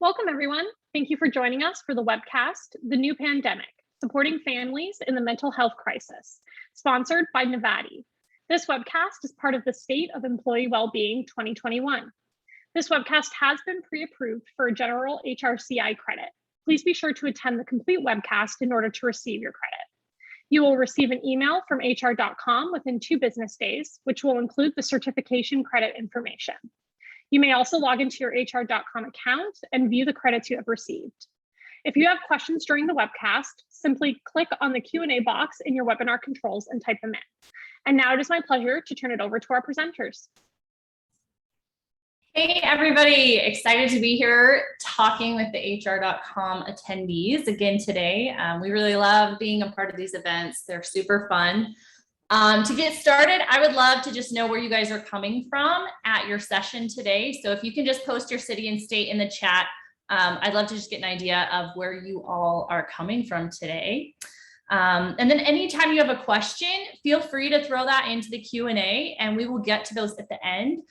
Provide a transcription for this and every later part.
Welcome, everyone. Thank you for joining us for the webcast, The New Pandemic, Supporting Families in the Mental Health Crisis, sponsored by Nivati. This webcast is part of the State of Employee Wellbeing 2021. This webcast has been pre-approved for a general HRCI credit. Please be sure to attend the complete webcast in order to receive your credit. You will receive an email from hr.com within 2 business days, which will include the certification credit information. You may also log into your hr.com account and view the credits you have received. If you have questions during the webcast, simply click on the Q&A box in your webinar controls and type them in. And now it is my pleasure to turn it over to our presenters. Hey everybody, excited to be here talking with the hr.com attendees again today. We really love being a part of these events. They're super fun. To get started, I would love to just know where you guys are coming from at your session today. So if you can just post your city and state in the chat, I'd love to just get an idea of where you all are coming from today. And then anytime you have a question, feel free to throw that into the Q&A and we will get to those at the end.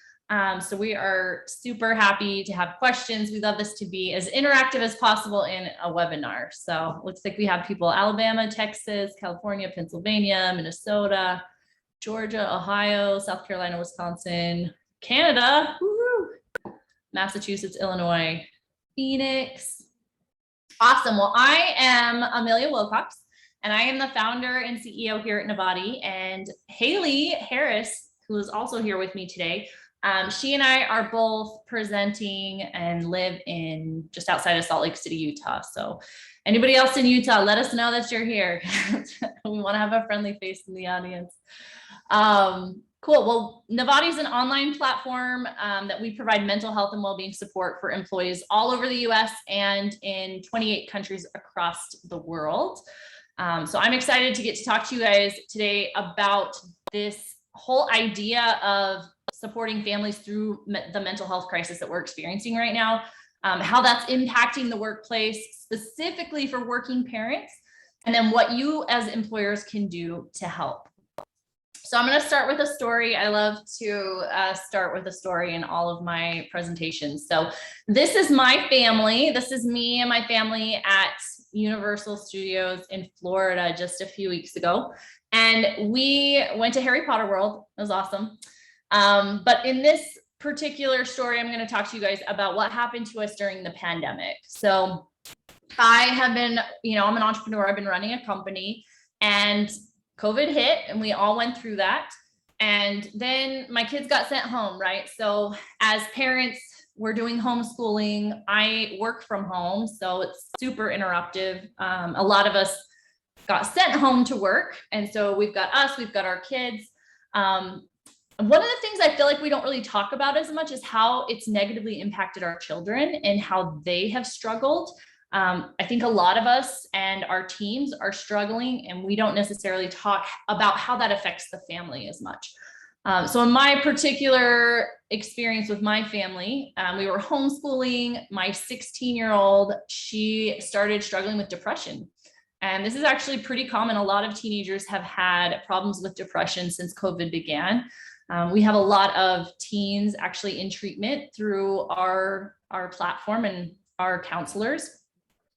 So we are super happy to have questions. We love this to be as interactive as possible in a webinar. So looks like we have people Alabama, Texas, California, Pennsylvania, Minnesota, Georgia, Ohio, South Carolina, Wisconsin, Canada, woo-hoo, Massachusetts, Illinois, Phoenix. Awesome. Well, I am Amelia Wilcox and I am the founder and CEO here at Nivati, and Haeli Harris, who is also here with me today. She and I are both presenting and live in just outside of Salt Lake City, Utah. So anybody else in Utah, let us know that you're here. We want to have a friendly face in the audience. Cool. Well, Nivati is an online platform that we provide mental health and well-being support for employees all over the US and in 28 countries across the world. So I'm excited to get to talk to you guys today about this whole idea of supporting families through the mental health crisis that we're experiencing right now, how that's impacting the workplace, specifically for working parents, and then what you as employers can do to help. So I'm going to start with a story. I love to start with a story in all of my presentations. So this is my family. This is me and my family at Universal Studios in Florida just a few weeks ago. And we went to Harry Potter World. It was awesome. But in this particular story, I'm going to talk to you guys about what happened to us during the pandemic. So I have been, I'm an entrepreneur. I've been running a company and COVID hit and we all went through that. And then my kids got sent home, right? So as parents, we're doing homeschooling. I work from home, so it's super interruptive. A lot of us got sent home to work. And so we've got us, we've got our kids. One of the things I feel like we don't really talk about as much is how it's negatively impacted our children and how they have struggled. I think a lot of us and our teams are struggling and we don't necessarily talk about how that affects the family as much. So in my particular experience with my family, we were homeschooling. My 16-year-old, she started struggling with depression. And this is actually pretty common. A lot of teenagers have had problems with depression since COVID began. We have a lot of teens actually in treatment through our platform and our counselors.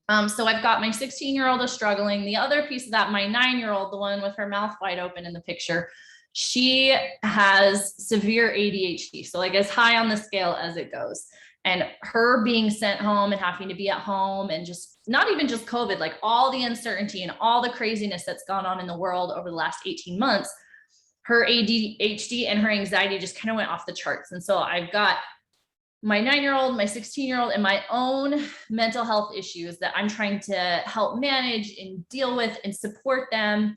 So I've got my 16-year-old is struggling. The other piece of that, my 9-year-old, the one with her mouth wide open in the picture, she has severe ADHD. So like as high on the scale as it goes. And her being sent home and having to be at home and just not even just COVID, like all the uncertainty and all the craziness that's gone on in the world over the last 18 months, her ADHD and her anxiety just kind of went off the charts. And so I've got my 9-year-old, my 16-year-old, and my own mental health issues that I'm trying to help manage and deal with and support them.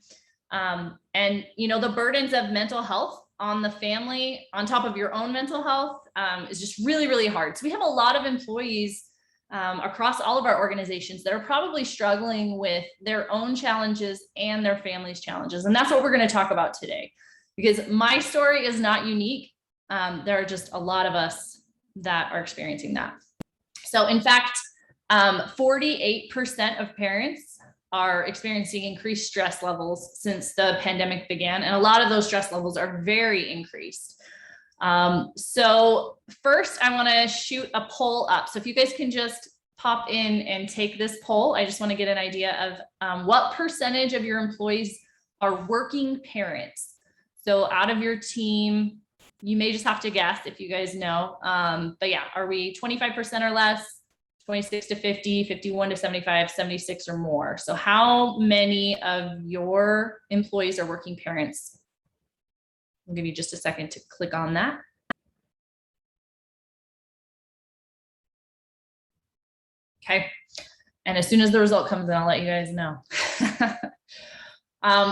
And, the burdens of mental health on the family on top of your own mental health is just really, really hard. So we have a lot of employees across all of our organizations that are probably struggling with their own challenges and their family's challenges. And that's what we're going to talk about today, because my story is not unique. There are just a lot of us that are experiencing that. So in fact, 48% of parents are experiencing increased stress levels since the pandemic began. And a lot of those stress levels are very increased. So first I want to shoot a poll up. So if you guys can just pop in and take this poll. I just want to get an idea of what percentage of your employees are working parents. So out of your team, you may just have to guess if you guys know. But yeah, are we 25% or less, 26 to 50, 51 to 75, 76 or more? So how many of your employees are working parents? I'll give you just a second to click on that. Okay. And as soon as the result comes in, I'll let you guys know.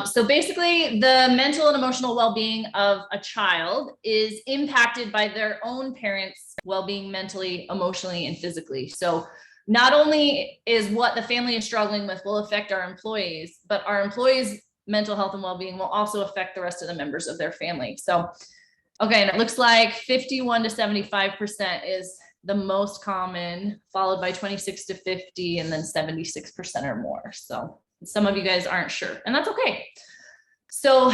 So basically, the mental and emotional well-being of a child is impacted by their own parents' well-being mentally, emotionally, and physically. So not only is what the family is struggling with will affect our employees, but our employees' mental health and well-being will also affect the rest of the members of their family. So, okay, and it looks like 51 to 75% is the most common, followed by 26 to 50, and then 76% or more. So some of you guys aren't sure, and that's okay. So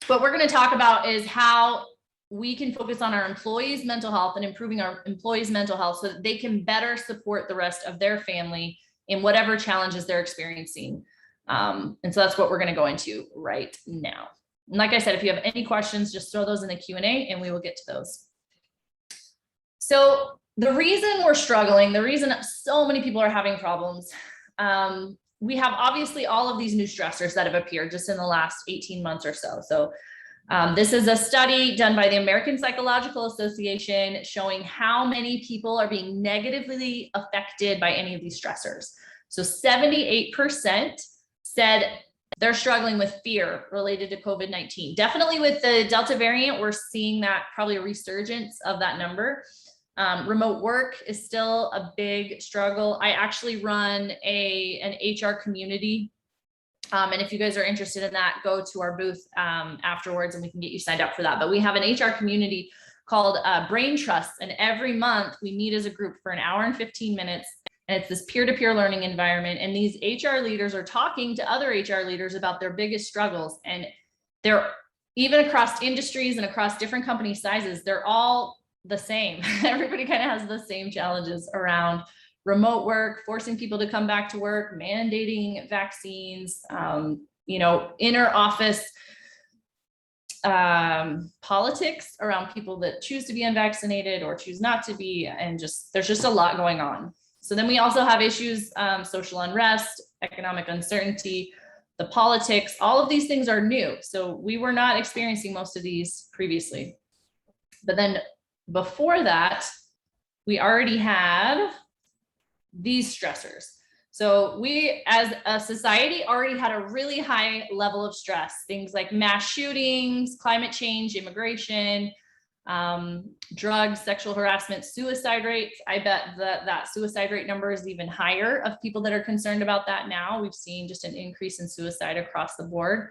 what we're going to talk about is how we can focus on our employees' mental health and improving our employees' mental health so that they can better support the rest of their family in whatever challenges they're experiencing. And so that's what we're going to go into right now. And like I said, if you have any questions, just throw those in the Q&A and we will get to those. So the reason we're struggling, the reason so many people are having problems, we have obviously all of these new stressors that have appeared just in the last 18 months or so. So this is a study done by the American Psychological Association showing how many people are being negatively affected by any of these stressors. So 78% said they're struggling with fear related to COVID-19. Definitely with the Delta variant, we're seeing that probably a resurgence of that number. Remote work is still a big struggle. I actually run an HR community. And if you guys are interested in that, go to our booth afterwards and we can get you signed up for that. But we have an HR community called Brain Trust. And every month we meet as a group for an hour and 15 minutes. And it's this peer-to-peer learning environment. And these HR leaders are talking to other HR leaders about their biggest struggles. And they're even across industries and across different company sizes, they're all the same. Everybody kind of has the same challenges around remote work, forcing people to come back to work, mandating vaccines, inner office politics around people that choose to be unvaccinated or choose not to be, and there's just a lot going on. So then we also have issues, social unrest, economic uncertainty, the politics, all of these things are new. So we were not experiencing most of these previously. But then before that, we already had these stressors. So we as a society already had a really high level of stress, things like mass shootings, climate change, immigration, drugs, sexual harassment, suicide rates. I bet that suicide rate number is even higher of people that are concerned about that now. We've seen just an increase in suicide across the board.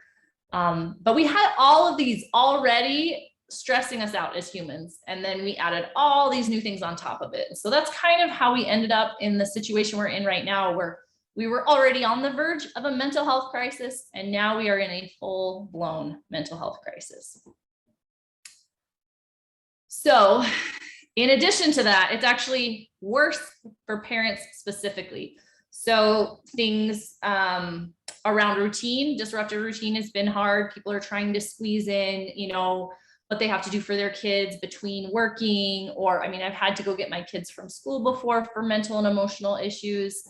But we had all of these already stressing us out as humans. And then we added all these new things on top of it. So that's kind of how we ended up in the situation we're in right now, where we were already on the verge of a mental health crisis. And now we are in a full-blown mental health crisis. So in addition to that, it's actually worse for parents specifically. So things around routine, disruptive routine has been hard. People are trying to squeeze in, what they have to do for their kids between working, or, I've had to go get my kids from school before for mental and emotional issues.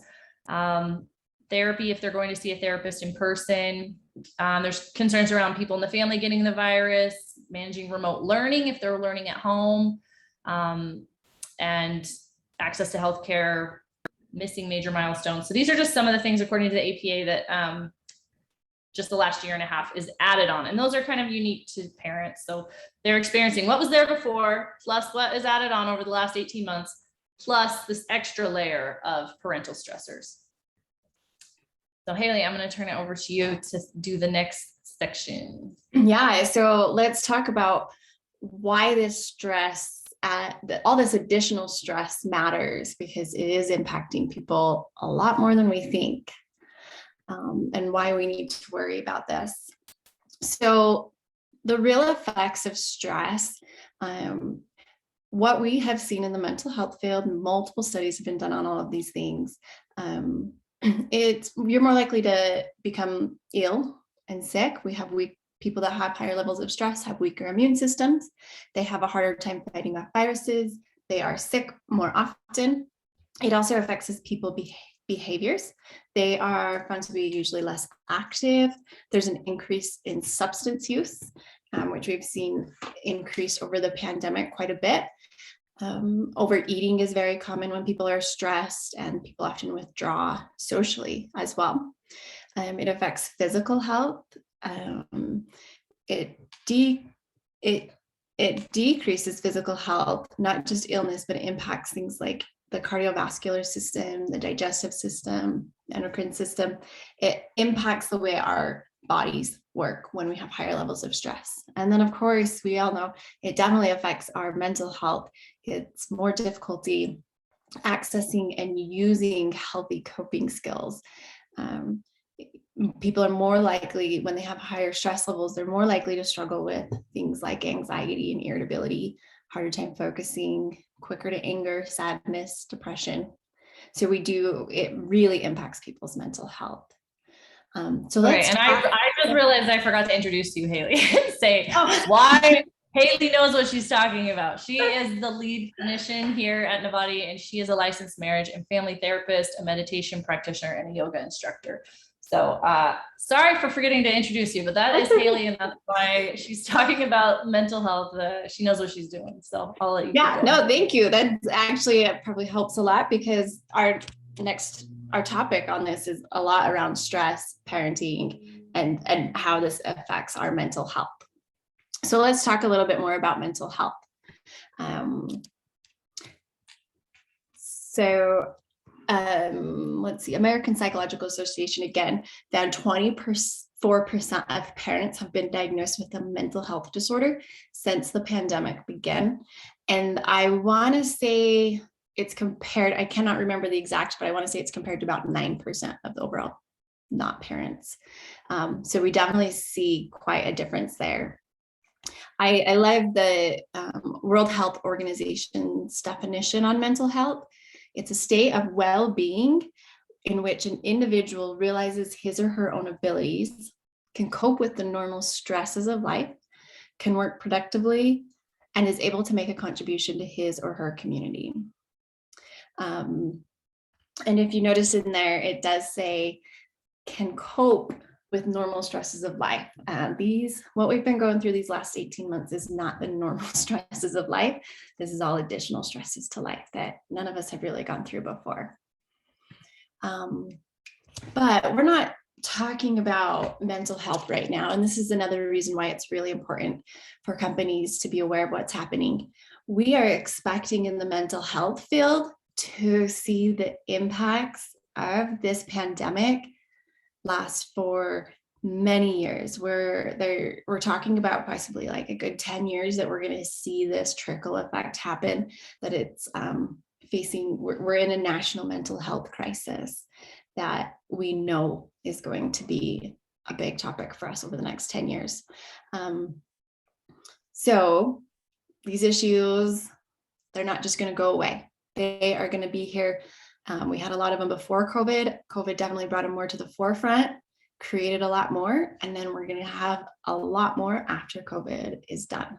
Therapy, if they're going to see a therapist in person. There's concerns around people in the family getting the virus, managing remote learning if they're learning at home, and access to healthcare, missing major milestones. So these are just some of the things according to the APA that just the last year and a half is added on. And those are kind of unique to parents. So they're experiencing what was there before, plus what is added on over the last 18 months, plus this extra layer of parental stressors. So Haeli, I'm going to turn it over to you to do the next section. Yeah, so let's talk about why this stress, all this additional stress matters, because it is impacting people a lot more than we think. And why we need to worry about this. So the real effects of stress what we have seen in the mental health field, multiple studies have been done on all of these things. You're more likely to become ill and sick. We have people that have higher levels of stress have weaker immune systems. They have a harder time fighting off viruses. They are sick more often. It also affects people's behaviors. They are found to be usually less active. There's an increase in substance use, which we've seen increase over the pandemic quite a bit. Overeating is very common when people are stressed, and people often withdraw socially as well. It affects physical health. It decreases physical health, not just illness, but it impacts things like the cardiovascular system, the digestive system, endocrine system. It impacts the way our bodies work when we have higher levels of stress. And then, of course, we all know it definitely affects our mental health. It's more difficulty accessing and using healthy coping skills. People are more likely, when they have higher stress levels, they're more likely to struggle with things like anxiety and irritability, harder time focusing, quicker to anger, sadness, depression. So it really impacts people's mental health. So let's and I just realized I forgot to introduce you, Haeli, and say why Haeli knows what she's talking about. She is the lead clinician here at Nivati, and she is a licensed marriage and family therapist, a meditation practitioner, and a yoga instructor. So sorry for forgetting to introduce you, but that is Haeli, and that's why she's talking about mental health. She knows what she's doing. So I'll let you. Yeah, no, thank you. That actually probably helps a lot, because our topic on this is a lot around stress, parenting, and how this affects our mental health. So let's talk a little bit more about mental health. Let's see, American Psychological Association, again, found 24% of parents have been diagnosed with a mental health disorder since the pandemic began. And I want to say it's compared, I cannot remember the exact, but I want to say it's compared to about 9% of the overall not parents. So we definitely see quite a difference there. I love the World Health Organization's definition on mental health. It's a state of well-being in which an individual realizes his or her own abilities, can cope with the normal stresses of life, can work productively, and is able to make a contribution to his or her community. And if you notice in there, it does say can cope with normal stresses of life. What we've been going through these last 18 months is not the normal stresses of life. This is all additional stresses to life that none of us have really gone through before. But we're not talking about mental health right now. And this is another reason why it's really important for companies to be aware of what's happening. We are expecting in the mental health field to see the impacts of this pandemic last for many years. We're talking about possibly like a good 10 years that we're going to see this trickle effect happen, that it's we're in a national mental health crisis that we know is going to be a big topic for us over the next 10 years. So these issues, they're not just going to go away. They are going to be here. We had a lot of them before COVID. COVID definitely brought them more to the forefront, created a lot more, and then we're going to have a lot more after COVID is done.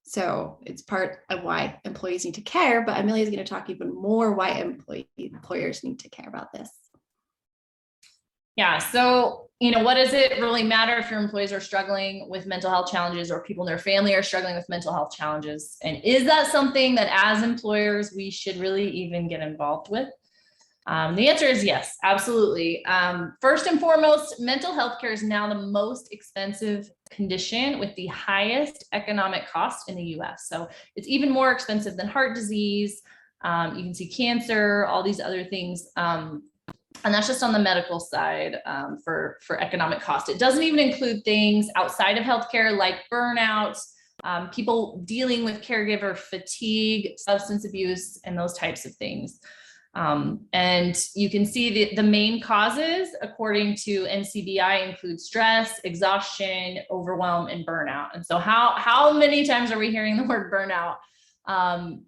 So it's part of why employees need to care, but Amelia is going to talk even more why employers need to care about this. Yeah. So, what does it really matter if your employees are struggling with mental health challenges or people in their family are struggling with mental health challenges? And is that something that as employers, we should really even get involved with? The answer is yes, absolutely. First and foremost, mental health care is now the most expensive condition with the highest economic cost in the US. So it's even more expensive than heart disease. You can see cancer, all these other things. And that's just on the medical side for economic cost. It doesn't even include things outside of healthcare like burnout, people dealing with caregiver fatigue, substance abuse, and those types of things. And you can see the main causes, according to NCBI, include stress, exhaustion, overwhelm, and burnout. And so how many times are we hearing the word burnout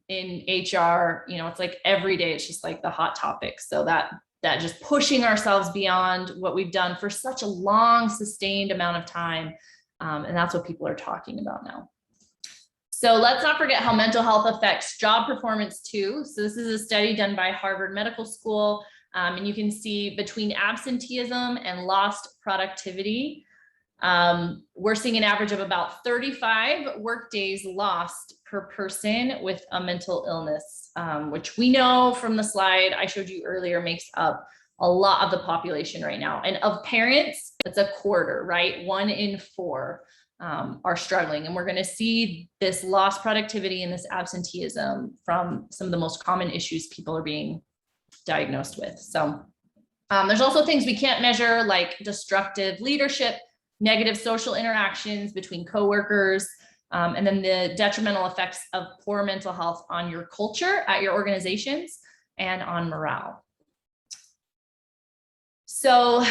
in HR? You know, it's like every day, it's just like the hot topic. So that just pushing ourselves beyond what we've done for such a long, sustained amount of time. And that's what people are talking about now. So let's not forget how mental health affects job performance too. So this is a study done by Harvard Medical School. And you can see between absenteeism and lost productivity, we're seeing an average of about 35 work days lost per person with a mental illness, which we know from the slide I showed you earlier makes up a lot of the population right now. And of parents, it's a quarter, right? 1 in 4 are struggling. And we're going to see this lost productivity and this absenteeism from some of the most common issues people are being diagnosed with. So there's also things we can't measure, like destructive leadership, negative social interactions between coworkers, and then the detrimental effects of poor mental health on your culture at your organizations and on morale. So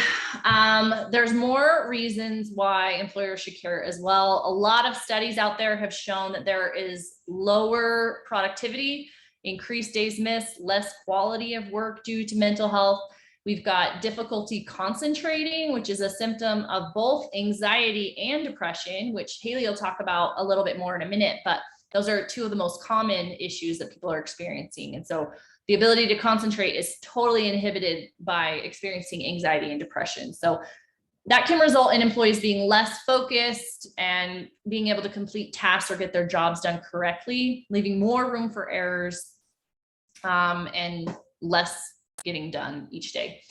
there's more reasons why employers should care as well. A lot of studies out there have shown that there is lower productivity, increased days missed, less quality of work due to mental health. We've got difficulty concentrating, which is a symptom of both anxiety and depression, which Haeli will talk about a little bit more in a minute, but those are 2 of the most common issues that people are experiencing. And so the ability to concentrate is totally inhibited by experiencing anxiety and depression. So that can result in employees being less focused and being able to complete tasks or get their jobs done correctly, leaving more room for errors and less getting done each day.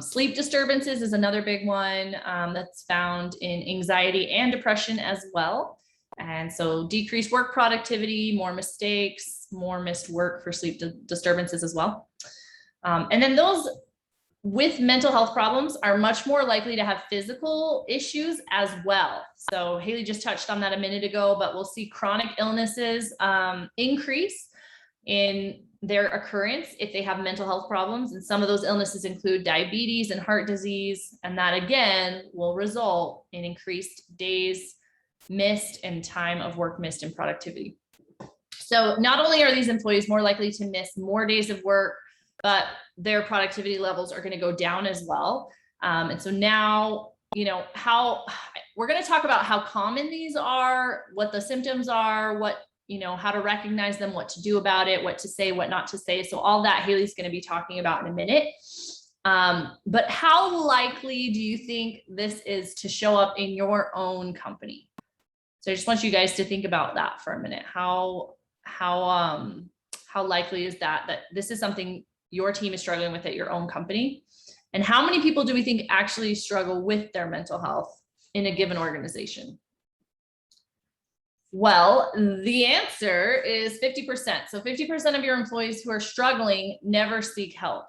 Sleep disturbances is another big one that's found in anxiety and depression as well. And so decreased work productivity, more mistakes, more missed work for sleep disturbances as well. And then those with mental health problems are much more likely to have physical issues as well. So Haeli just touched on that a minute ago, but we'll see chronic illnesses increase in their occurrence if they have mental health problems. And some of those illnesses include diabetes and heart disease. And that again will result in increased days missed and time of work missed in productivity. So not only are these employees more likely to miss more days of work, but their productivity levels are going to go down as well. And so now, you know, how we're going to talk about how common these are, what the symptoms are, what, you know, how to recognize them, what to do about it, what to say, what not to say. So all that Haeli's going to be talking about in a minute. But how likely do you think this is to show up in your own company? So I just want you guys to think about that for a minute. How likely is that this is something your team is struggling with at your own company? And how many people do we think actually struggle with their mental health in a given organization? Well, the answer is 50%. So 50% of your employees who are struggling never seek help.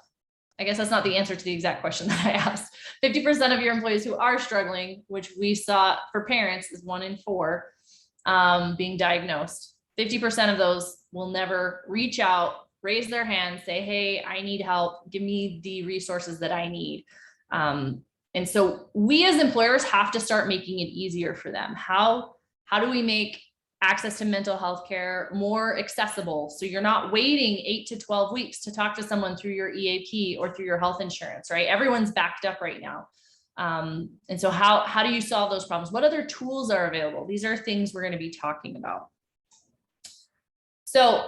I guess that's not the answer to the exact question that I asked. 50% of your employees who are struggling, which we saw for parents is 1 in 4 being diagnosed. 50% of those will never reach out, raise their hand, say, hey, I need help. Give me the resources that I need. And so we as employers have to start making it easier for them. How do we make access to mental health care more accessible? So you're not waiting 8 to 12 weeks to talk to someone through your EAP or through your health insurance, right? Everyone's backed up right now. And so how do you solve those problems? What other tools are available? These are things we're going to be talking about. So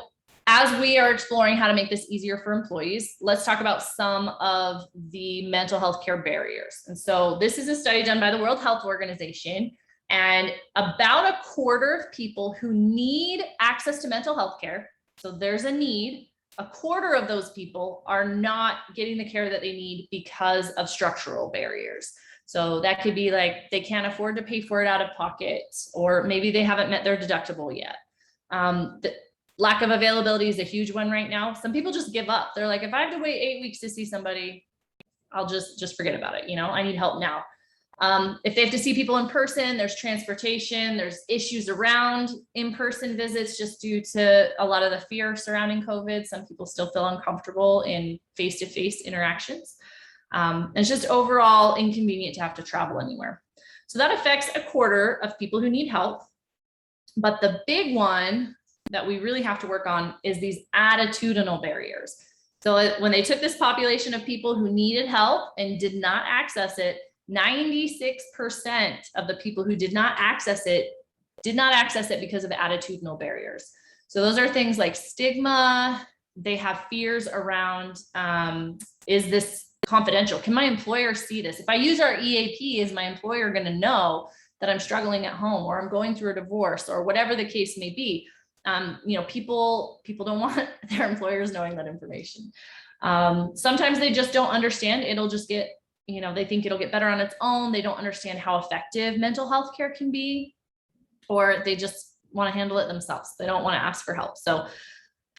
as we are exploring how to make this easier for employees, let's talk about some of the mental health care barriers. And so this is a study done by the World Health Organization. And about a quarter of people who need access to mental health care, so there's a need, a quarter of those people are not getting the care that they need because of structural barriers. So that could be like they can't afford to pay for it out of pocket, or maybe they haven't met their deductible yet. The lack of availability is a huge one right now. Some people just give up. They're like, if I have to wait 8 weeks to see somebody, I'll just forget about it. You know, I need help now. If they have to see people in person, there's transportation, there's issues around in-person visits just due to a lot of the fear surrounding COVID. Some people still feel uncomfortable in face-to-face interactions. And it's just overall inconvenient to have to travel anywhere. So that affects a quarter of people who need help. But the big one that we really have to work on is these attitudinal barriers. So when they took this population of people who needed help and did not access it, 96% of the people who did not access it because of attitudinal barriers. So those are things like stigma. They have fears around, is this confidential? Can my employer see this? If I use our EAP, is my employer going to know that I'm struggling at home, or I'm going through a divorce, or whatever the case may be? People don't want their employers knowing that information. Sometimes they just don't understand. It'll just get, they think it'll get better on its own. They don't understand how effective mental health care can be, or they just want to handle it themselves. They don't want to ask for help. So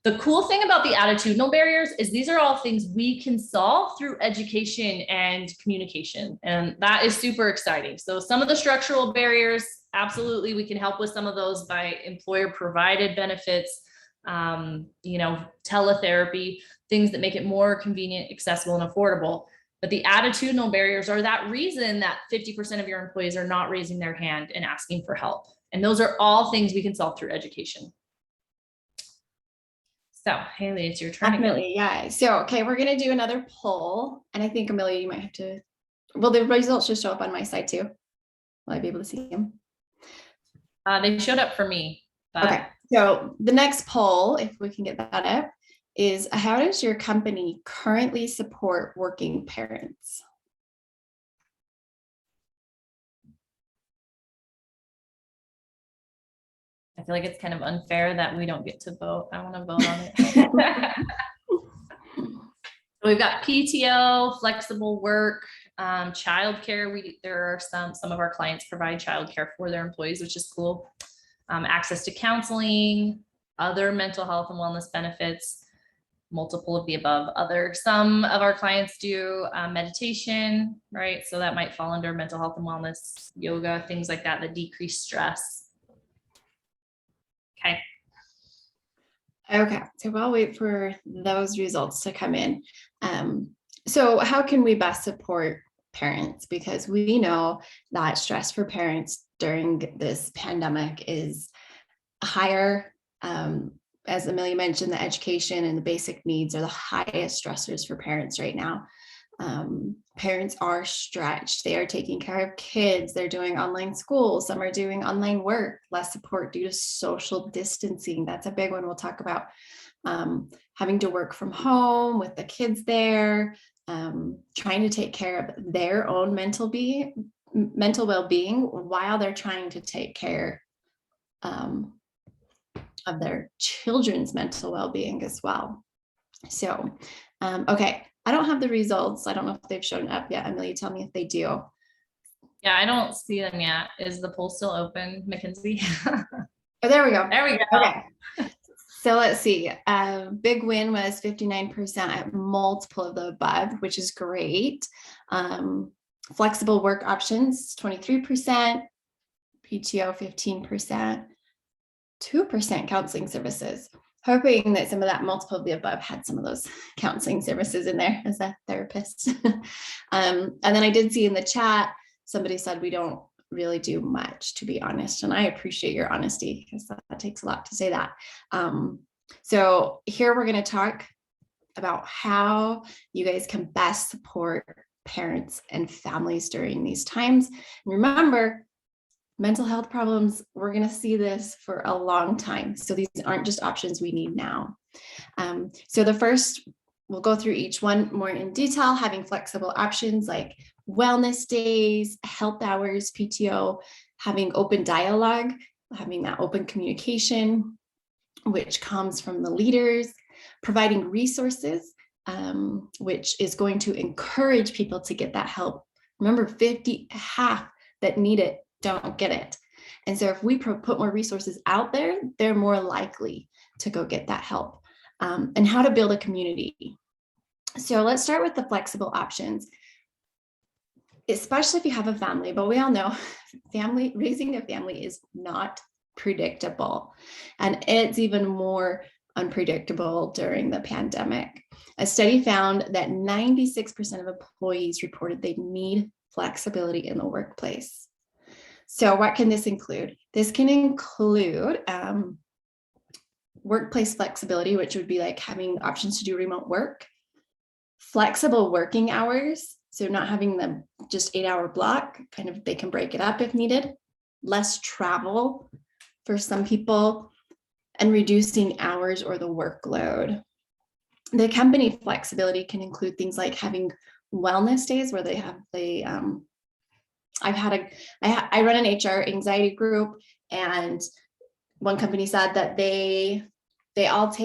the cool thing about the attitudinal barriers is these are all things we can solve through education and communication. And that is super exciting. So some of the structural barriers, absolutely, we can help with some of those by employer provided benefits, teletherapy, things that make it more convenient, accessible, and affordable. But the attitudinal barriers are that reason that 50% of your employees are not raising their hand and asking for help. And those are all things we can solve through education. So Haeli, it's your turn. Definitely, yeah. So, okay, we're going to do another poll. And I think, Amelia, you might have to, well, the results should show up on my side too. Will I be able to see them? They showed up for me. But... Okay, so the next poll, if we can get that up, is how does your company currently support working parents? I feel like it's kind of unfair that we don't get to vote. I want to vote on it. So we've got PTO, flexible work, childcare. There are some of our clients provide childcare for their employees, which is cool. Access to counseling, other mental health and wellness benefits, multiple of the above. Some of our clients do meditation, right? So that might fall under mental health and wellness, yoga, things like that decrease stress. Okay, so we'll wait for those results to come in. So how can we best support parents? Because we know that stress for parents during this pandemic is higher. As Amelia mentioned, the education and the basic needs are the highest stressors for parents right now. Parents are stretched. They are taking care of kids. They're doing online school. Some are doing online work, less support due to social distancing. That's a big one we'll talk about. Having to work from home with the kids there, trying to take care of their own mental well-being while they're trying to take care of their children's mental well-being as well. So, okay. I don't have the results. I don't know if they've shown up yet. Amelia, tell me if they do. Yeah, I don't see them yet. Is the poll still open, Mackenzie? Oh, there we go. There we go. Okay. So let's see. Big win was 59% at multiple of the above, which is great. Flexible work options, 23%, PTO, 15%, 2% counseling services. Hoping that some of that multiple of the above had some of those counseling services in there as a therapist. And then I did see in the chat, somebody said we don't really do much, to be honest. And I appreciate your honesty because that takes a lot to say that. So here we're going to talk about how you guys can best support parents and families during these times. And remember, mental health problems, we're going to see this for a long time. So these aren't just options we need now. So the first, we'll go through each one more in detail, having flexible options like wellness days, health hours, PTO, having open dialogue, having that open communication, which comes from the leaders, providing resources, which is going to encourage people to get that help. Remember, half that need it don't get it. And so if we put more resources out there, they're more likely to go get that help. And how to build a community. So let's start with the flexible options. especially if you have a family, but we all know raising a family is not predictable. And it's even more unpredictable during the pandemic. A study found that 96% of employees reported they need flexibility in the workplace. So what can this include? This can include workplace flexibility, which would be like having options to do remote work, flexible working hours, so not having them just 8-hour block, kind of they can break it up if needed, less travel for some people, and reducing hours or the workload. The company flexibility can include things like having wellness days where I run an HR anxiety group, and one company said that they all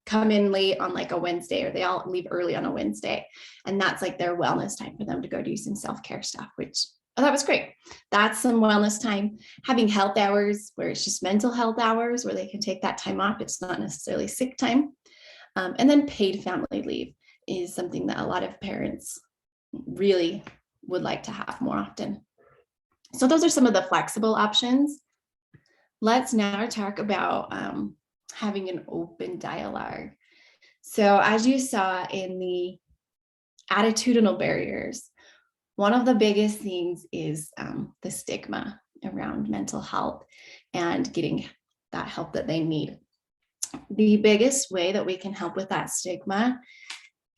come in late on like a Wednesday, or they all leave early on a Wednesday. And that's like their wellness time for them to go do some self-care stuff, which that was great. That's some wellness time. Having health hours where it's just mental health hours where they can take that time off. It's not necessarily sick time. And then paid family leave is something that a lot of parents really would like to have more often. So those are some of the flexible options. Let's now talk about having an open dialogue. So as you saw in the attitudinal barriers, one of the biggest things is the stigma around mental health and getting that help that they need. The biggest way that we can help with that stigma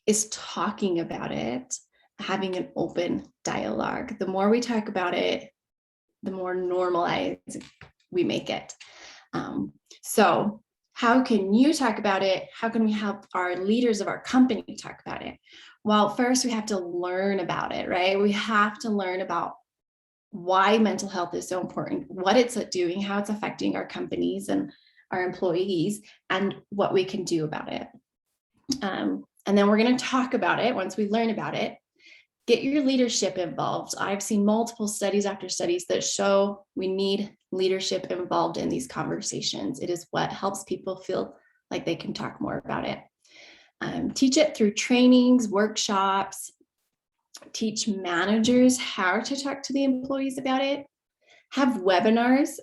is talking about it, having an open dialogue. The more we talk about it, the more normalized we make it. So how can you talk about it? How can we help our leaders of our company talk about it? Well, first we have to learn about it, right? We have to learn about why mental health is so important, what it's doing, how it's affecting our companies and our employees, and what we can do about it. And then we're going to talk about it once we learn about it. Get your leadership involved. I've seen multiple studies after studies that show we need leadership involved in these conversations. It is what helps people feel like they can talk more about it. Teach it through trainings, workshops, teach managers how to talk to the employees about it. Have webinars.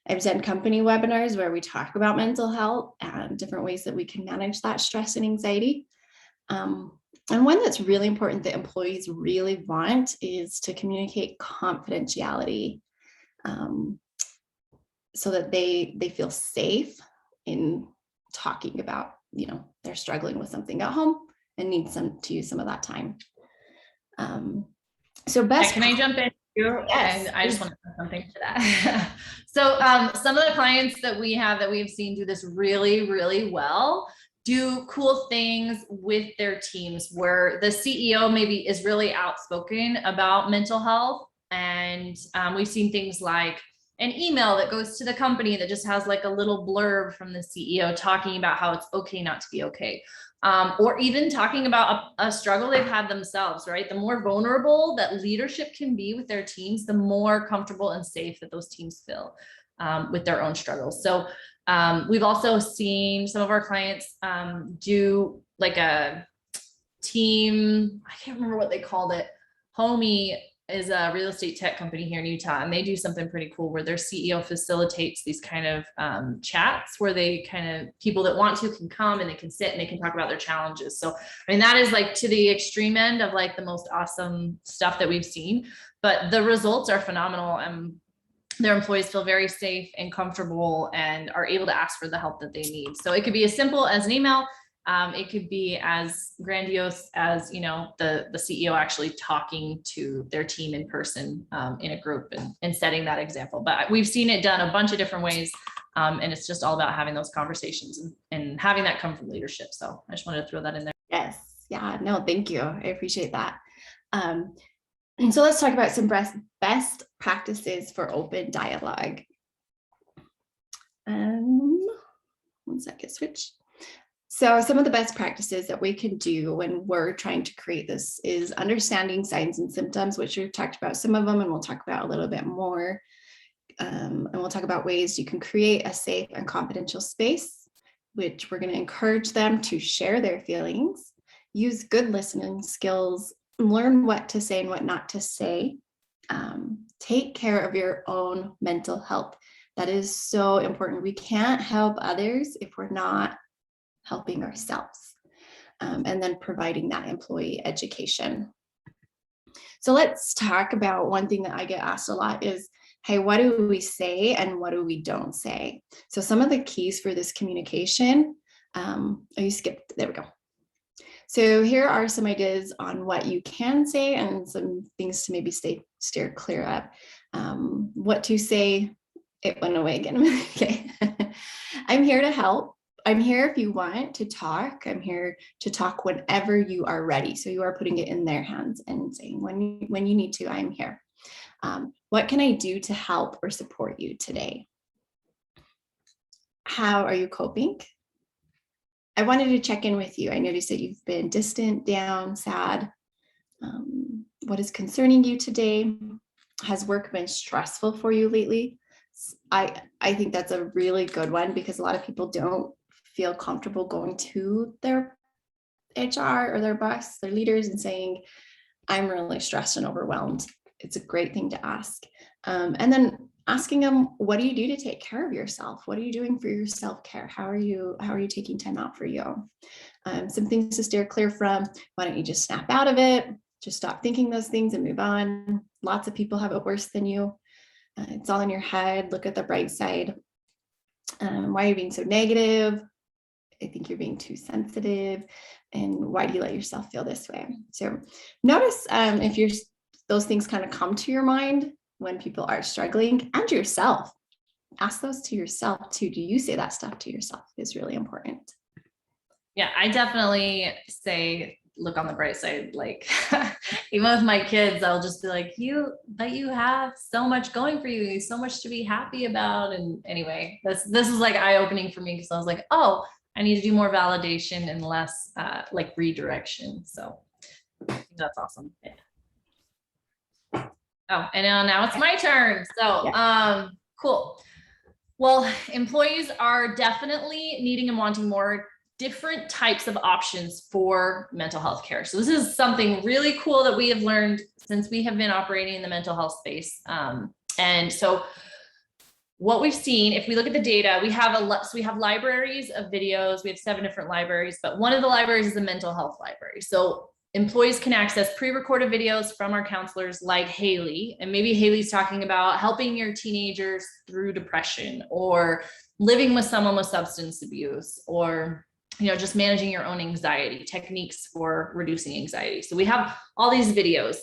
I've done company webinars where we talk about mental health and different ways that we can manage that stress and anxiety. And one that's really important that employees really want is to communicate confidentiality, so that they feel safe in talking about, they're struggling with something at home and need to use some of that time. So best. Can I jump in? Yes. And I just want to add something to that. So some of the clients that we've seen do this really, really well, do cool things with their teams where the CEO maybe is really outspoken about mental health. And we've seen things like an email that goes to the company that just has like a little blurb from the CEO talking about how it's okay not to be okay. Or even talking about a struggle they've had themselves, right? The more vulnerable that leadership can be with their teams, the more comfortable and safe that those teams feel with their own struggles. So we've also seen some of our clients do like a team, I can't remember what they called it. Homey is a real estate tech company here in Utah, and they do something pretty cool where their CEO facilitates these kind of chats where they people that want to can come and they can sit and they can talk about their challenges. So, I mean, that is like to the extreme end of like the most awesome stuff that we've seen, but the results are phenomenal. And their employees feel very safe and comfortable and are able to ask for the help that they need. So it could be as simple as an email. It could be as grandiose as, the CEO actually talking to their team in person in a group and setting that example. But we've seen it done a bunch of different ways. And it's just all about having those conversations and having that come from leadership. So I just wanted to throw that in there. Yes. Yeah, no, thank you. I appreciate that. And so let's talk about some best practices for open dialogue. One second, switch. So some of the best practices that we can do when we're trying to create this is understanding signs and symptoms, which we've talked about some of them, and we'll talk about a little bit more. And we'll talk about ways you can create a safe and confidential space, which we're going to encourage them to share their feelings, use good listening skills, learn what to say and what not to say. Take care of your own mental health. That is so important. We can't help others if we're not helping ourselves. And then providing that employee education. So let's talk about one thing that I get asked a lot is, hey, what do we say and what do we don't say? So some of the keys for this communication, you skipped, there we go. So here are some ideas on what you can say and some things to maybe steer clear of. What to say, it went away again. Okay. I'm here to help. I'm here if you want to talk. I'm here to talk whenever you are ready. So you are putting it in their hands and saying, when you need to, I'm here. What can I do to help or support you today? How are you coping? I wanted to check in with you. I noticed that you've been distant, down, sad. What is concerning you today? Has work been stressful for you lately? I think that's a really good one because a lot of people don't feel comfortable going to their HR or their boss, their leaders, and saying, I'm really stressed and overwhelmed. It's a great thing to ask. And then asking them, what do you do to take care of yourself? What are you doing for your self-care? How are you taking time out for you? Some things to steer clear from. Why don't you just snap out of it? Just stop thinking those things and move on. Lots of people have it worse than you. It's all in your head. Look at the bright side. Why are you being so negative? I think you're being too sensitive. And why do you let yourself feel this way? So notice if those things kind of come to your mind when people are struggling, and yourself. Ask those to yourself too. Do you say that stuff to yourself? Is really important. Yeah, I definitely say, look on the bright side. Like even with my kids, I'll just be like, you have so much going for you, so much to be happy about. And anyway, this is like eye-opening for me because I was like, oh, I need to do more validation and less like redirection. So I think that's awesome. Yeah. Oh, and now it's my turn. So cool. Well, employees are definitely needing and wanting more different types of options for mental health care. So this is something really cool that we have learned since we have been operating in the mental health space. And so what we've seen, if we look at the data, we have libraries of videos. We have 7 different libraries, but one of the libraries is a mental health library. So employees can access pre-recorded videos from our counselors like Haeli, and maybe Haeli's talking about helping your teenagers through depression or living with someone with substance abuse, or just managing your own anxiety, techniques for reducing anxiety. So we have all these videos.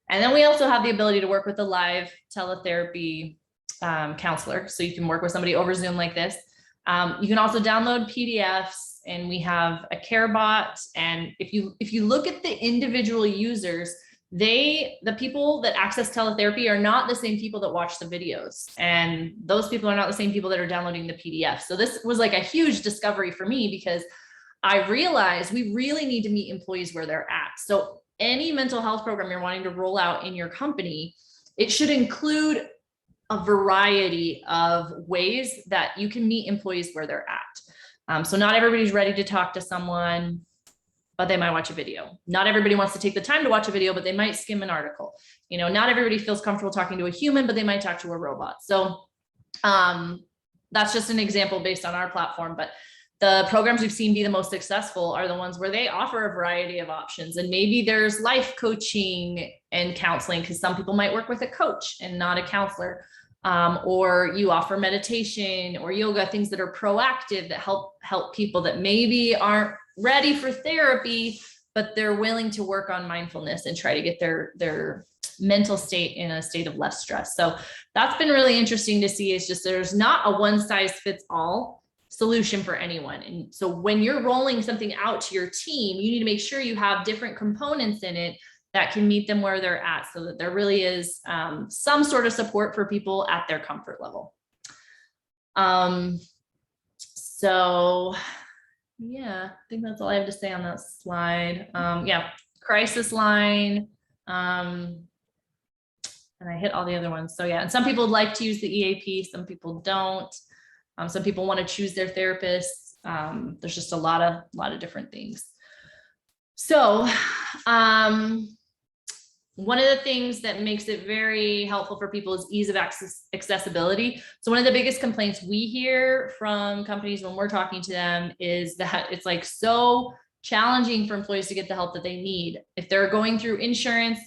And then we also have the ability to work with a live teletherapy counselor. So you can work with somebody over Zoom like this. You can also download PDFs, and we have a care bot. And if you look at the individual users, the people that access teletherapy are not the same people that watch the videos. And those people are not the same people that are downloading the PDF. So this was like a huge discovery for me because I realized we really need to meet employees where they're at. So any mental health program you're wanting to roll out in your company, it should include a variety of ways that you can meet employees where they're at. So not everybody's ready to talk to someone, but they might watch a video. Not everybody wants to take the time to watch a video, but they might skim an article. Not everybody feels comfortable talking to a human, but they might talk to a robot. So that's just an example based on our platform. But the programs we've seen be the most successful are the ones where they offer a variety of options. And maybe there's life coaching and counseling, because some people might work with a coach and not a counselor. Or you offer meditation or yoga, things that are proactive that help people that maybe aren't ready for therapy, but they're willing to work on mindfulness and try to get their mental state in a state of less stress. So that's been really interesting to see. Is just there's not a one size fits all solution for anyone. And so when you're rolling something out to your team, you need to make sure you have different components in it that can meet them where they're at, so that there really is some sort of support for people at their comfort level. So yeah, I think that's all I have to say on that slide. Yeah, crisis line. And I hit all the other ones. So yeah, and some people like to use the EAP, some people don't. Some people want to choose their therapists. There's just a lot of different things. So one of the things that makes it very helpful for people is ease of accessibility. So one of the biggest complaints we hear from companies when we're talking to them is that it's like so challenging for employees to get the help that they need. If they're going through insurance,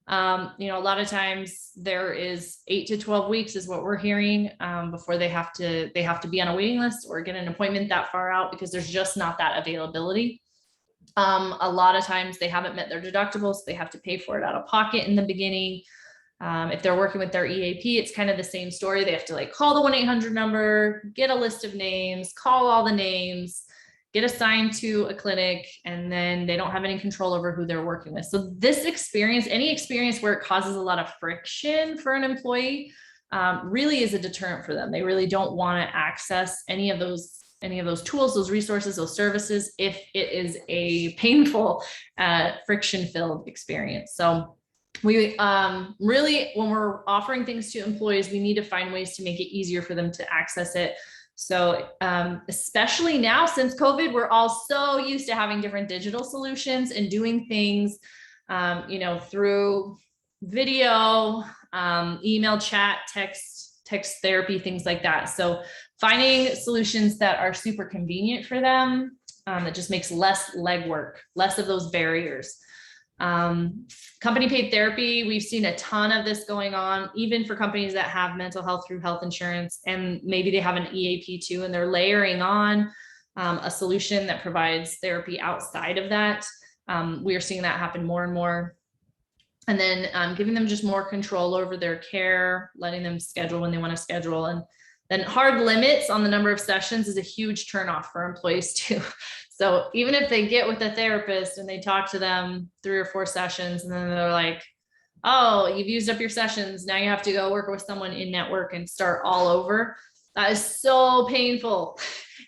a lot of times there is 8 to 12 weeks is what we're hearing before they have to be on a waiting list or get an appointment that far out, because there's just not that availability. A lot of times they haven't met their deductibles. They have to pay for it out of pocket in the beginning. If they're working with their EAP, it's kind of the same story. They have to like call the 1-800 number, get a list of names, call all the names, get assigned to a clinic, and then they don't have any control over who they're working with. So this experience, any experience where it causes a lot of friction for an employee, really is a deterrent for them. They really don't want to access any of those tools, those resources, those services, if it is a painful, friction-filled experience. So we really, when we're offering things to employees, we need to find ways to make it easier for them to access it. So especially now, since COVID, we're all so used to having different digital solutions and doing things, through video, email, chat, text therapy, things like that. So finding solutions that are super convenient for them, that just makes less legwork, less of those barriers. Company paid therapy, we've seen a ton of this going on, even for companies that have mental health through health insurance, and maybe they have an EAP too, and they're layering on a solution that provides therapy outside of that. We are seeing that happen more and more. And then giving them just more control over their care, letting them schedule when they want to schedule. And then hard limits on the number of sessions is a huge turnoff for employees too. So even if they get with a therapist and they talk to them 3 or 4 sessions, and then they're like, oh, you've used up your sessions, now you have to go work with someone in network and start all over. That is so painful,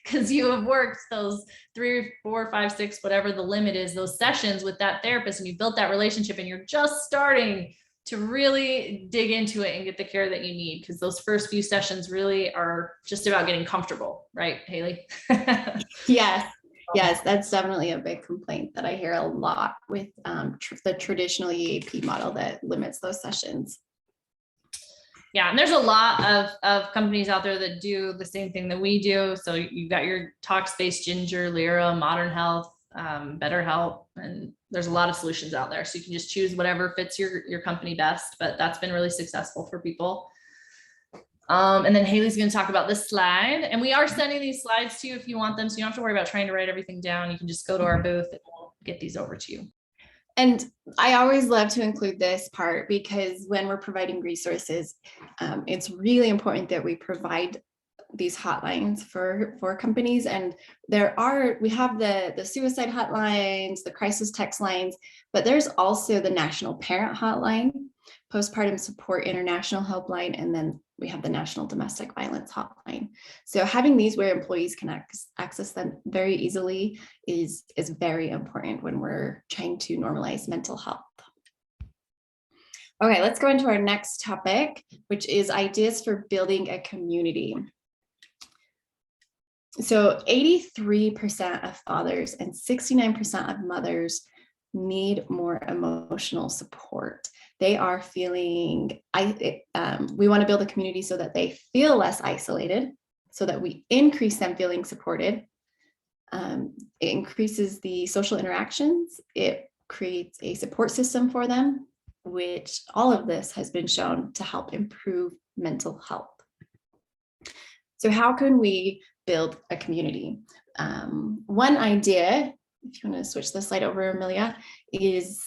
because you have worked those 3, 4, 5, 6, whatever the limit is, those sessions with that therapist, and you built that relationship, and you're just starting to really dig into it and get the care that you need, because those first few sessions really are just about getting comfortable, right, Haeli? Yes, that's definitely a big complaint that I hear a lot with the traditional EAP model that limits those sessions. Yeah, and there's a lot of companies out there that do the same thing that we do. So you've got your Talkspace, Ginger, Lyra, Modern Health, BetterHelp, and there's a lot of solutions out there. So you can just choose whatever fits your company best, but that's been really successful for people. And then Haeli's going to talk about this slide, and we are sending these slides to you if you want them. So you don't have to worry about trying to write everything down. You can just go to our booth and we'll get these over to you. And I always love to include this part, because when we're providing resources, it's really important that we provide these hotlines for companies. And we have the suicide hotlines, the crisis text lines, but there's also the National Parent Hotline, Postpartum Support International Helpline, and then we have the National Domestic Violence Hotline. So having these where employees can access them very easily is very important when we're trying to normalize mental health. Okay, let's go into our next topic, which is ideas for building a community. So 83% of fathers and 69% of mothers need more emotional support. They are feeling, we want to build a community so that they feel less isolated, so that we increase them feeling supported. It increases the social interactions. It creates a support system for them, which all of this has been shown to help improve mental health. So how can we build a community? One idea, if you want to switch the slide over, Amelia, is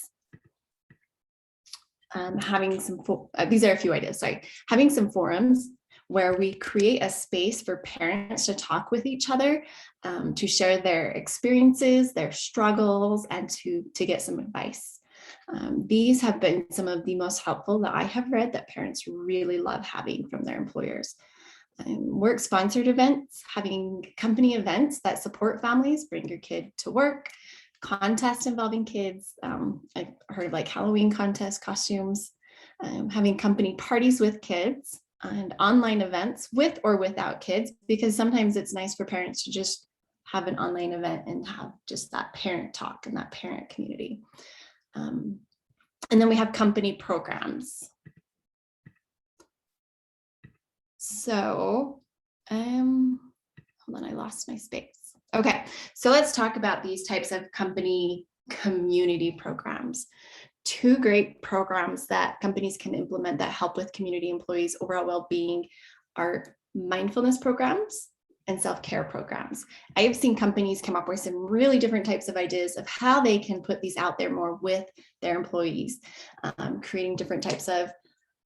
having some, these are a few ideas, sorry, having some forums where we create a space for parents to talk with each other, to share their experiences, their struggles, and to get some advice. These have been some of the most helpful that I have read that parents really love having from their employers. Work-sponsored events, having company events that support families, bring your kid to work, contests involving kids. I've heard of like Halloween contests, costumes, having company parties with kids, and online events with or without kids, because sometimes it's nice for parents to just have an online event and have just that parent talk and that parent community. And then we have company programs. So, hold on, I lost my space. Okay, so let's talk about these types of company community programs. Two great programs that companies can implement that help with community employees' overall well-being are mindfulness programs and self-care programs. I have seen companies come up with some really different types of ideas of how they can put these out there more with their employees, creating different types of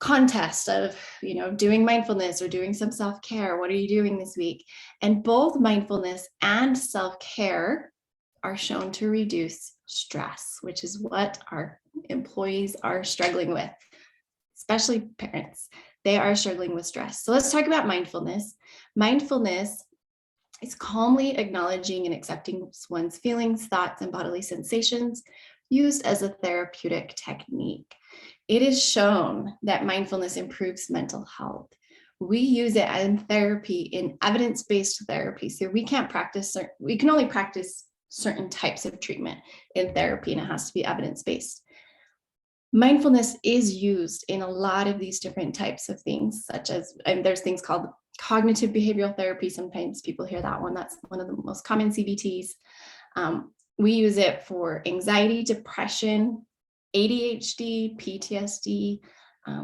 contests of, doing mindfulness or doing some self-care. What are you doing this week? And both mindfulness and self-care are shown to reduce stress, which is what our employees are struggling with, especially parents. They are struggling with stress. So let's talk about mindfulness. Mindfulness is calmly acknowledging and accepting one's feelings, thoughts, and bodily sensations, used as a therapeutic technique. It is shown that mindfulness improves mental health. We use it in therapy, in evidence-based therapy. So we can only practice certain types of treatment in therapy, and it has to be evidence-based. Mindfulness is used in a lot of these different types of things, such as, and there's things called cognitive behavioral therapy. Sometimes people hear that one. That's one of the most common CBTs. We use it for anxiety, depression, ADHD, PTSD,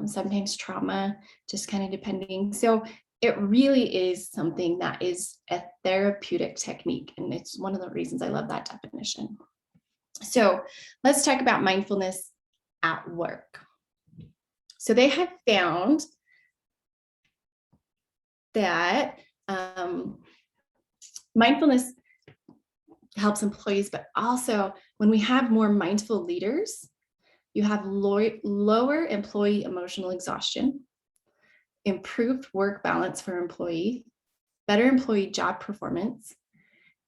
sometimes trauma, just kind of depending. So it really is something that is a therapeutic technique. And it's one of the reasons I love that definition. So let's talk about mindfulness at work. So they have found that mindfulness helps employees, but also when we have more mindful leaders, you have lower employee emotional exhaustion, improved work balance for employee, better employee job performance,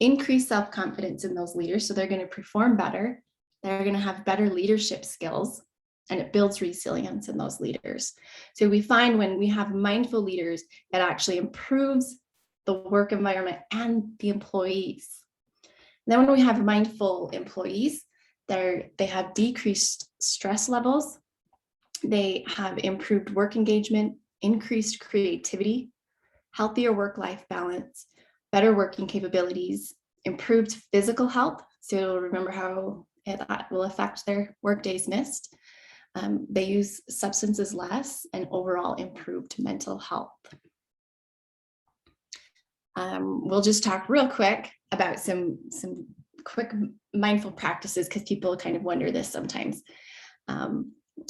increased self-confidence in those leaders. So they're going to perform better. They're going to have better leadership skills, and it builds resilience in those leaders. So we find when we have mindful leaders, it actually improves the work environment and the employees. And then when we have mindful employees, they have decreased stress levels. They have improved work engagement, increased creativity, healthier work-life balance, better working capabilities, improved physical health. So remember how that will affect their work days missed. They use substances less, and overall improved mental health. We'll just talk real quick about some quick mindful practices, because people kind of wonder this sometimes.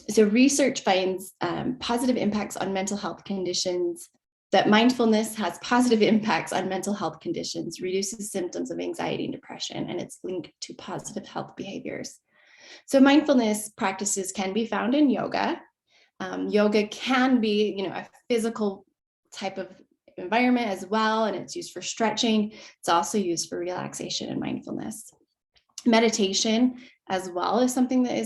So research finds positive impacts on mental health conditions, that mindfulness has positive impacts on mental health conditions, reduces symptoms of anxiety and depression, and it's linked to positive health behaviors. So mindfulness practices can be found in yoga. Yoga can be, a physical type of environment as well, and it's used for stretching. It's also used for relaxation and mindfulness. Meditation as well is something that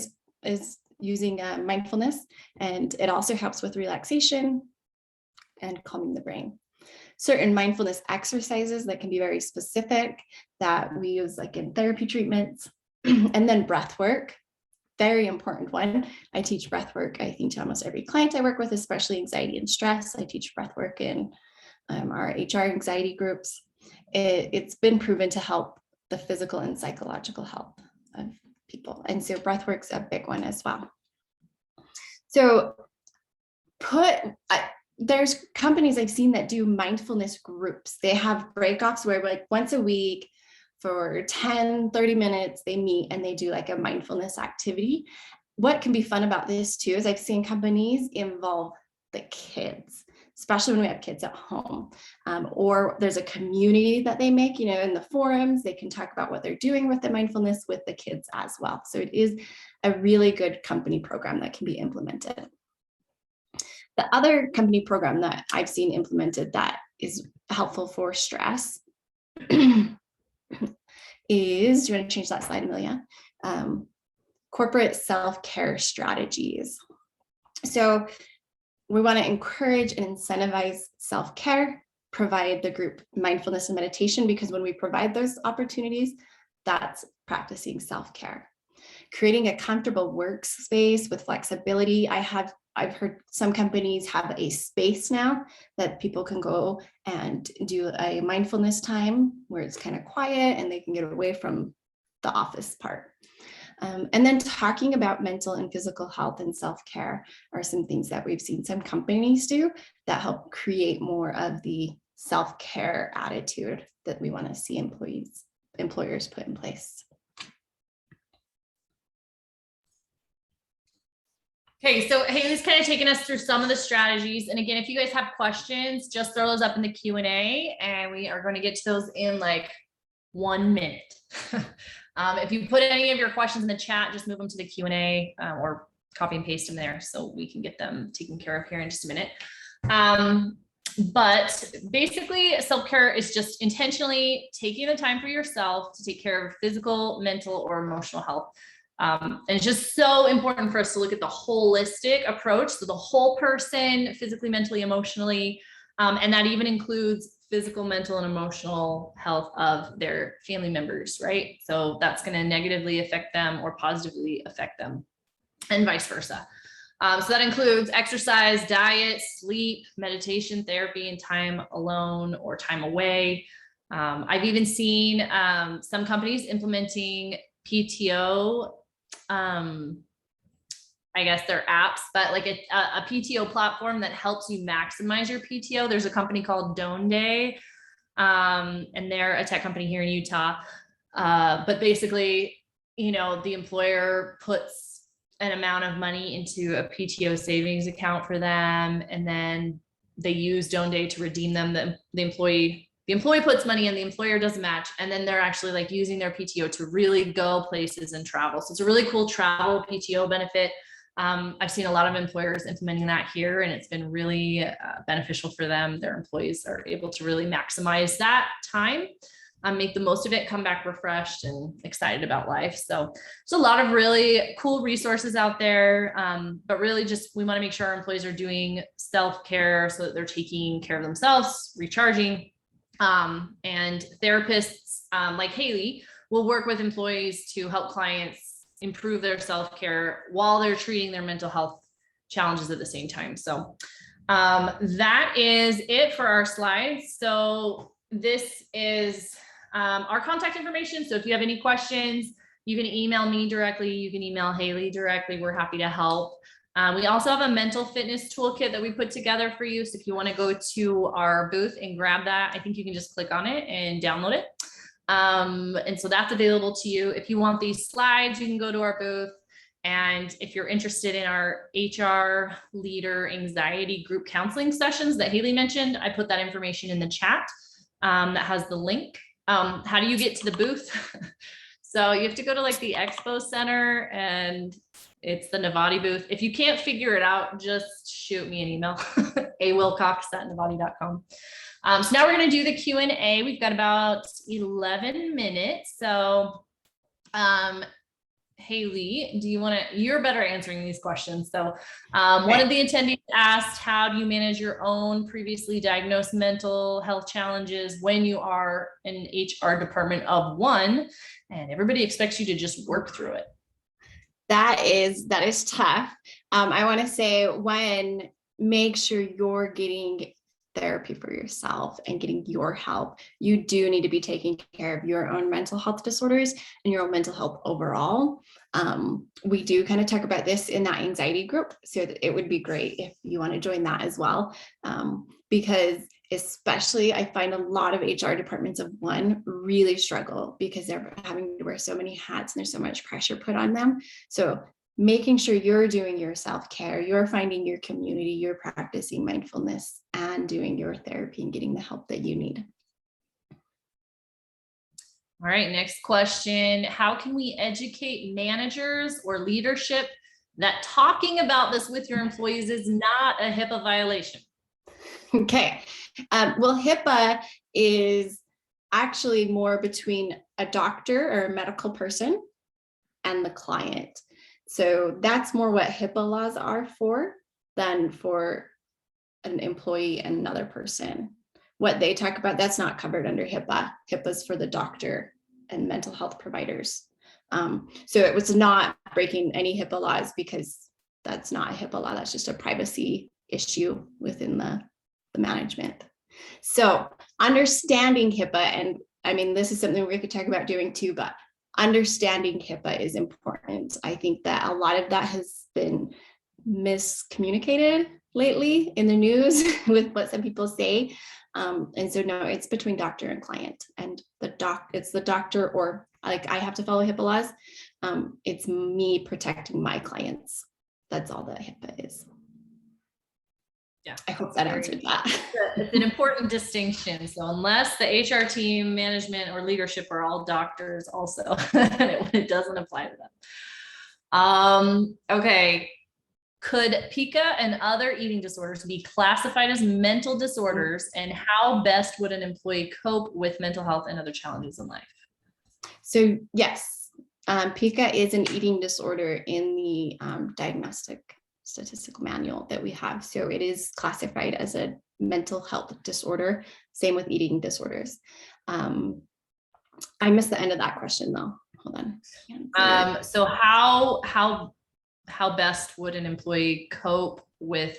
is using mindfulness, and it also helps with relaxation and calming the brain. Certain mindfulness exercises that can be very specific that we use like in therapy treatments. And then breath work, very important one. I teach breath work, I think, to almost every client I work with, especially anxiety and stress. I teach breath work in our HR anxiety groups. It's been proven to help the physical and psychological health of people. And so breath work's a big one as well. So there's companies I've seen that do mindfulness groups. They have breakoffs where like once a week for 10, 30 minutes, they meet and they do like a mindfulness activity. What can be fun about this too is I've seen companies involve the kids, especially when we have kids at home, or there's a community that they make, in the forums. They can talk about what they're doing with the mindfulness with the kids as well. So it is a really good company program that can be implemented. The other company program that I've seen implemented that is helpful for stress is, do you want to change that slide, Amelia? Corporate self-care strategies. So we want to encourage and incentivize self-care, provide the group mindfulness and meditation, because when we provide those opportunities, that's practicing self-care. creating a comfortable workspace with flexibility. I've heard some companies have a space now that people can go and do a mindfulness time where it's kind of quiet and they can get away from the office part. And then talking about mental and physical health and self-care are some things that we've seen some companies do that help create more of the self-care attitude that we want to see employers put in place. Okay, so Haeli's kind of taking us through some of the strategies. And again, if you guys have questions, just throw those up in the Q&A and we are going to get to those in like 1 minute. If you put any of your questions in the chat, just move them to the Q&A or copy and paste them there so we can get them taken care of here in just a minute. But basically, self-care is just intentionally taking the time for yourself to take care of physical, mental, or emotional health. And it's just so important for us to look at the holistic approach. So the whole person, physically, mentally, emotionally, and that even includes physical, mental, and emotional health of their family members, right? So that's going to negatively affect them or positively affect them, and vice versa. So that includes exercise, diet, sleep, meditation, therapy, and time alone or time away. I've even seen some companies implementing PTO, I guess they're apps, but like a PTO platform that helps you maximize your PTO. There's a company called Donday, and they're a tech company here in Utah. But basically, you know, the employer puts an amount of money into a PTO savings account for them, and then they use Donday to redeem them. The employee puts money in, the employer doesn't match, and then they're actually like using their PTO to really go places and travel. So it's a really cool travel PTO benefit. I've seen a lot of employers implementing that here, and it's been really beneficial for them. Their employees are able to really maximize that time, make the most of it, come back refreshed and excited about life. So there's a lot of really cool resources out there, but really just we want to make sure our employees are doing self-care so that they're taking care of themselves, recharging, and therapists like Haeli will work with employees to help clients improve their self-care while they're treating their mental health challenges at the same time. So that is it for our slides. So this is our contact information. So if you have any questions, you can email me directly. You can email Haeli directly. We're happy to help. We also have a mental fitness toolkit that we put together for you. So if you want to go to our booth and grab that, I think you can just click on it and download it. And so that's available to you. If you want these slides, you can go to our booth. And if you're interested in our HR leader anxiety group counseling sessions that Haeli mentioned, I put that information in the chat that has the link. How do you get to the booth? So you have to go to like the Expo Center, and it's the Nivati booth. If you can't figure it out, just shoot me an email, awilcox@nivati.com. So now we're going to do the Q&A. We've got about 11 minutes. So Haeli, do you want to, you're better answering these questions. So one of the attendees asked, how do you manage your own previously diagnosed mental health challenges when you are an HR department of one, and everybody expects you to just work through it? That is tough. I want to say, one, make sure you're getting therapy for yourself and getting your help. You do need to be taking care of your own mental health disorders and your own mental health overall. We do kind of talk about this in that anxiety group, so it would be great if you want to join that as well. Because especially I find a lot of HR departments of one really struggle because they're having to wear so many hats and there's so much pressure put on them. So making sure you're doing your self-care, you're finding your community, you're practicing mindfulness and doing your therapy and getting the help that you need. All right, next question. How can we educate managers or leadership that talking about this with your employees is not a HIPAA violation? Okay, well, HIPAA is actually more between a doctor or a medical person and the client. So that's more what HIPAA laws are for than for an employee and another person. What they talk about, that's not covered under HIPAA. HIPAA's for the doctor and mental health providers. So it was not breaking any HIPAA laws, because that's not a HIPAA law. That's just a privacy issue within the management. So understanding HIPAA, and I mean, this is something we could talk about doing too, but understanding HIPAA is important. I think that a lot of that has been miscommunicated lately in the news with what some people say. And so no, it's between doctor and client, and it's the doctor, or like I have to follow HIPAA laws. It's me protecting my clients. That's all that HIPAA is. Yeah, I hope that answered that. It's an important distinction. So unless the HR team, management, or leadership are all doctors also, it doesn't apply to them. Okay. Could pica and other eating disorders be classified as mental disorders, and how best would an employee cope with mental health and other challenges in life? So yes, pica is an eating disorder in the diagnostic statistical manual that we have. So it is classified as a mental health disorder. Same with eating disorders. I missed the end of that question though. Hold on. So how best would an employee cope with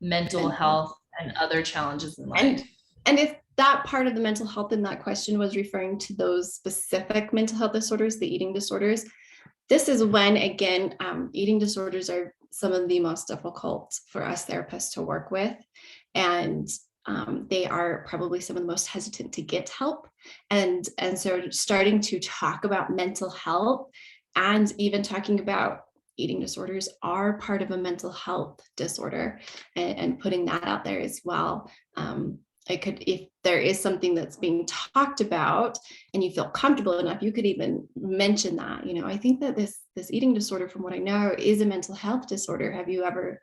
mental health and other challenges in life? And if that part of the mental health in that question was referring to those specific mental health disorders, the eating disorders, this is when, again, eating disorders are some of the most difficult for us therapists to work with. And they are probably some of the most hesitant to get help. And so starting to talk about mental health, and even talking about eating disorders are part of a mental health disorder, and putting that out there as well. If there is something that's being talked about and you feel comfortable enough, you could even mention that, I think that this eating disorder, from what I know, is a mental health disorder. Have you ever,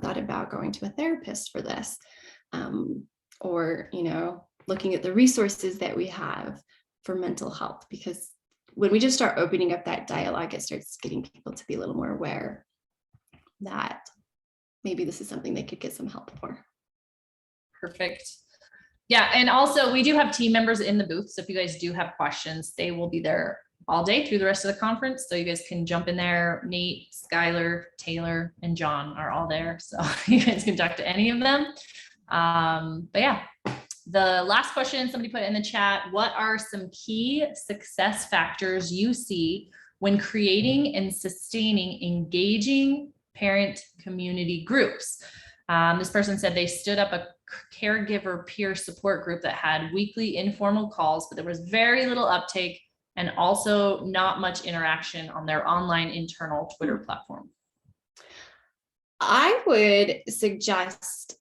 thought about going to a therapist for this? Or, looking at the resources that we have for mental health, because when we just start opening up that dialogue, it starts getting people to be a little more aware that maybe this is something they could get some help for. Perfect. Yeah. And also we do have team members in the booth. So if you guys do have questions, they will be there all day through the rest of the conference. So you guys can jump in there. Nate, Skylar, Taylor, and John are all there. So you guys can talk to any of them. But yeah, the last question somebody put in the chat: what are some key success factors you see when creating and sustaining engaging parent community groups? This person said they stood up a caregiver peer support group that had weekly informal calls, but there was very little uptake and also not much interaction on their online internal Twitter platform. I would suggest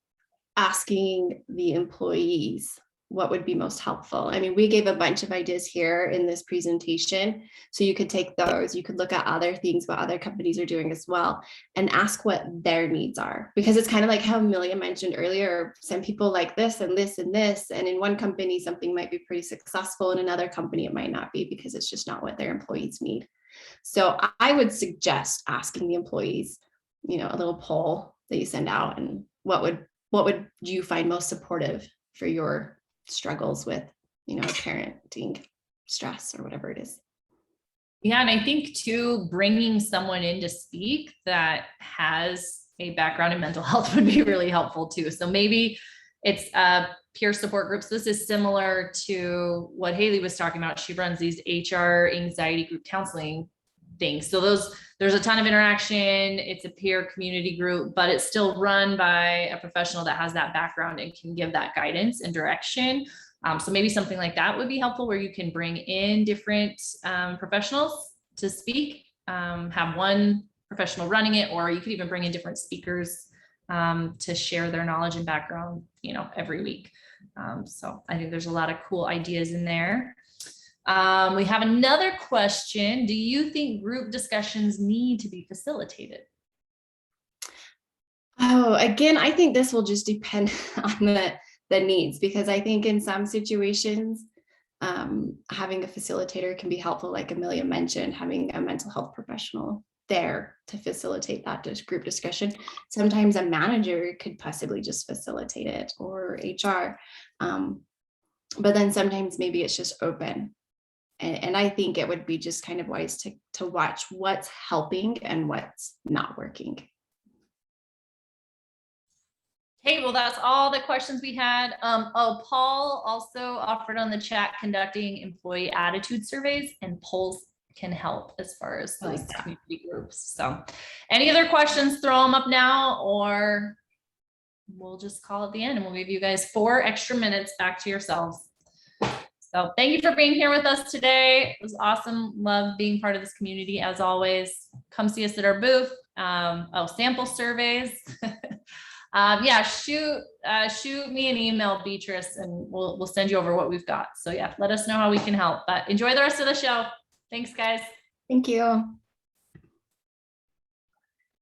asking the employees what would be most helpful. I mean, we gave a bunch of ideas here in this presentation, so you could take those, you could look at other things, what other companies are doing as well, and ask what their needs are. Because it's kind of like how Amelia mentioned earlier, some people like this and this and this, and in one company, something might be pretty successful, in another company, it might not be, because it's just not what their employees need. So I would suggest asking the employees, a little poll that you send out, and what would you find most supportive for your struggles with, parenting stress or whatever it is. Yeah. And I think too, bringing someone in to speak that has a background in mental health would be really helpful too. So maybe it's peer support groups. This is similar to what Haeli was talking about. She runs these HR anxiety group counseling things. So there's a ton of interaction. It's a peer community group, but it's still run by a professional that has that background and can give that guidance and direction. So maybe something like that would be helpful, where you can bring in different professionals to speak, have one professional running it, or you could even bring in different speakers to share their knowledge and background, every week. So I think there's a lot of cool ideas in there. We have another question. Do you think group discussions need to be facilitated? Oh, again, I think this will just depend on the needs, because I think in some situations, having a facilitator can be helpful. Like Amelia mentioned, having a mental health professional there to facilitate that group discussion. Sometimes a manager could possibly just facilitate it, or HR. But then sometimes maybe it's just open. And I think it would be just kind of wise to watch what's helping and what's not working. Hey, well, that's all the questions we had. Paul also offered on the chat conducting employee attitude surveys, and polls can help as far as those community groups. So any other questions, throw them up now, or we'll just call it the end and we'll give you guys 4 extra minutes back to yourselves. So thank you for being here with us today. It was awesome. Love being part of this community as always. Come see us at our booth. Sample surveys. Yeah, shoot me an email, Beatrice, and we'll send you over what we've got. So yeah, let us know how we can help, but enjoy the rest of the show. Thanks, guys. Thank you.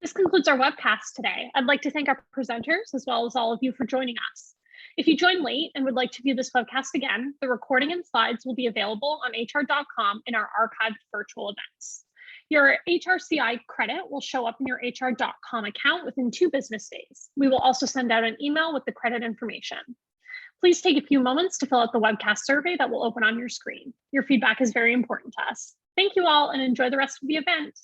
This concludes our webcast today. I'd like to thank our presenters as well as all of you for joining us. If you joined late and would like to view this webcast again, the recording and slides will be available on hr.com in our archived virtual events. Your HRCI credit will show up in your hr.com account within 2 business days. We will also send out an email with the credit information. Please take a few moments to fill out the webcast survey that will open on your screen. Your feedback is very important to us. Thank you all and enjoy the rest of the event.